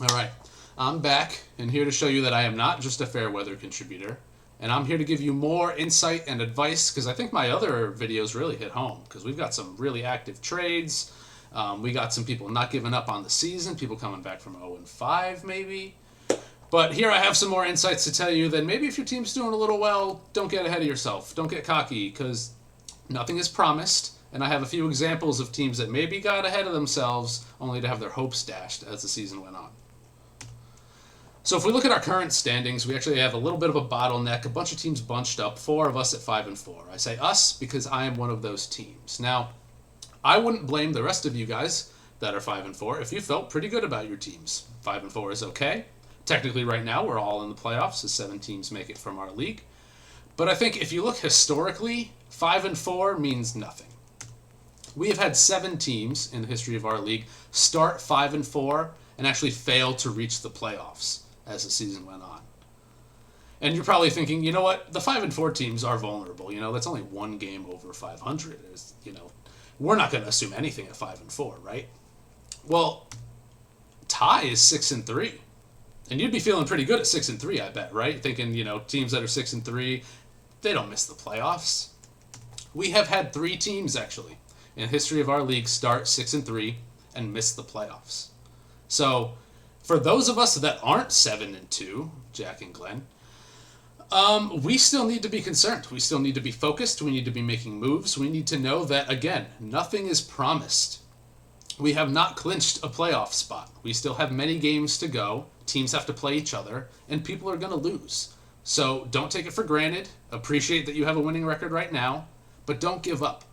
All right, I'm back and here to show you that I am not just a fair weather contributor, and I'm here to give you more insight and advice because I think my other videos really hit home because we've got some really active trades. We got some people not giving up on the season, people coming back from 0 and 5 maybe. But here I have some more insights to tell you that maybe if your team's doing a little well, don't get ahead of yourself. Don't get cocky because nothing is promised. And I have a few examples of teams that maybe got ahead of themselves only to have their hopes dashed as the season went on. So if we look at our current standings, we actually have a little bit of a bottleneck. A bunch of teams bunched up. 4 of us at 5 and 4. I say us because I am one of those teams. Now, I wouldn't blame the rest of you guys that are 5 and 4 if you felt pretty good about your teams. 5 and 4 is okay. Technically, right now we're all in the playoffs as 7 teams make it from our league. But I think if you look historically, 5 and 4 means nothing. We have had 7 teams in the history of our league start 5 and 4 and actually fail to reach the playoffs as the season went on. And you're probably thinking, you know what? The 5 and 4 teams are vulnerable. That's only one game over 500. We're not going to assume anything at 5 and 4, right? Well, tie is 6 and 3. And you'd be feeling pretty good at 6 and 3, I bet, right? Thinking, teams that are 6 and 3, they don't miss the playoffs. We have had 3 teams actually in the history of our league start 6 and 3 and miss the playoffs. So, for those of us that aren't 7 and 2, Jack and Glenn, we still need to be concerned. We still need to be focused. We need to be making moves. We need to know that, again, nothing is promised. We have not clinched a playoff spot. We still have many games to go. Teams have to play each other, and people are going to lose. So don't take it for granted. Appreciate that you have a winning record right now, but don't give up.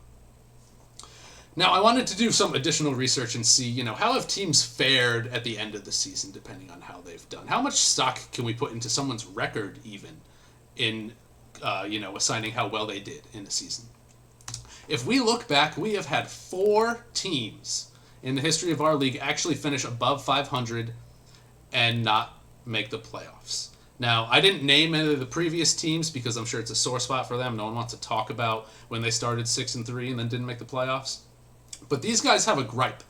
Now, I wanted to do some additional research and see, how have teams fared at the end of the season, depending on how they've done. How much stock can we put into someone's record, even, in, assigning how well they did in the season? If we look back, we have had 4 teams in the history of our league actually finish above 500 and not make the playoffs. Now, I didn't name any of the previous teams because I'm sure it's a sore spot for them. No one wants to talk about when they started 6 and 3 and then didn't make the playoffs. But these guys have a gripe.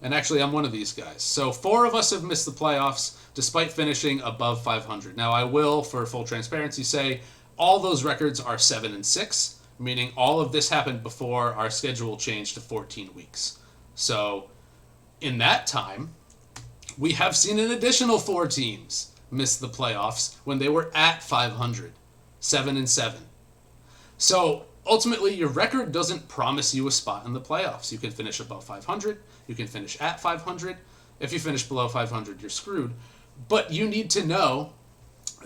And actually, I'm one of these guys. So 4 of us have missed the playoffs despite finishing above 500. Now, I will, for full transparency, say all those records are 7 and 6, meaning all of this happened before our schedule changed to 14 weeks. So in that time, we have seen an additional 4 teams miss the playoffs when they were at 500, 7 and 7. So ultimately, your record doesn't promise you a spot in the playoffs. You can finish above 500. You can finish at 500. If you finish below 500, you're screwed. But you need to know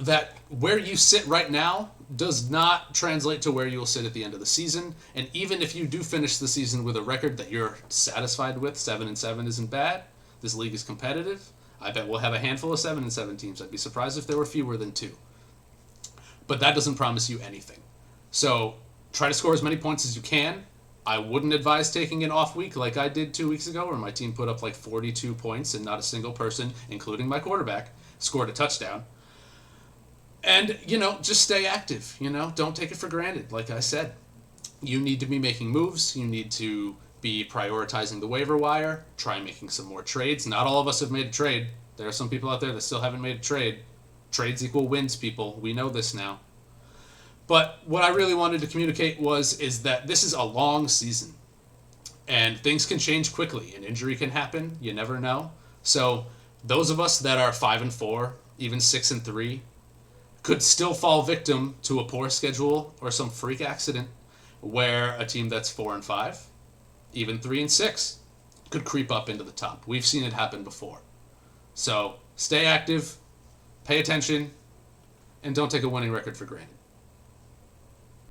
that where you sit right now does not translate to where you'll sit at the end of the season. And even if you do finish the season with a record that you're satisfied with, 7 and 7 isn't bad. This league is competitive. I bet we'll have a handful of 7 and 7 teams. I'd be surprised if there were fewer than 2. But that doesn't promise you anything. So try to score as many points as you can. I wouldn't advise taking an off week like I did 2 weeks ago where my team put up like 42 points and not a single person, including my quarterback, scored a touchdown. And, just stay active. Don't take it for granted. Like I said, you need to be making moves. You need to be prioritizing the waiver wire. Try making some more trades. Not all of us have made a trade. There are some people out there that still haven't made a trade. Trades equal wins, people. We know this now. But what I really wanted to communicate is that this is a long season. And things can change quickly. An injury can happen. You never know. So those of us that are 5 and 4, even 6 and 3, could still fall victim to a poor schedule or some freak accident where a team that's 4 and 5, even 3 and 6, could creep up into the top. We've seen it happen before. So stay active, pay attention, and don't take a winning record for granted.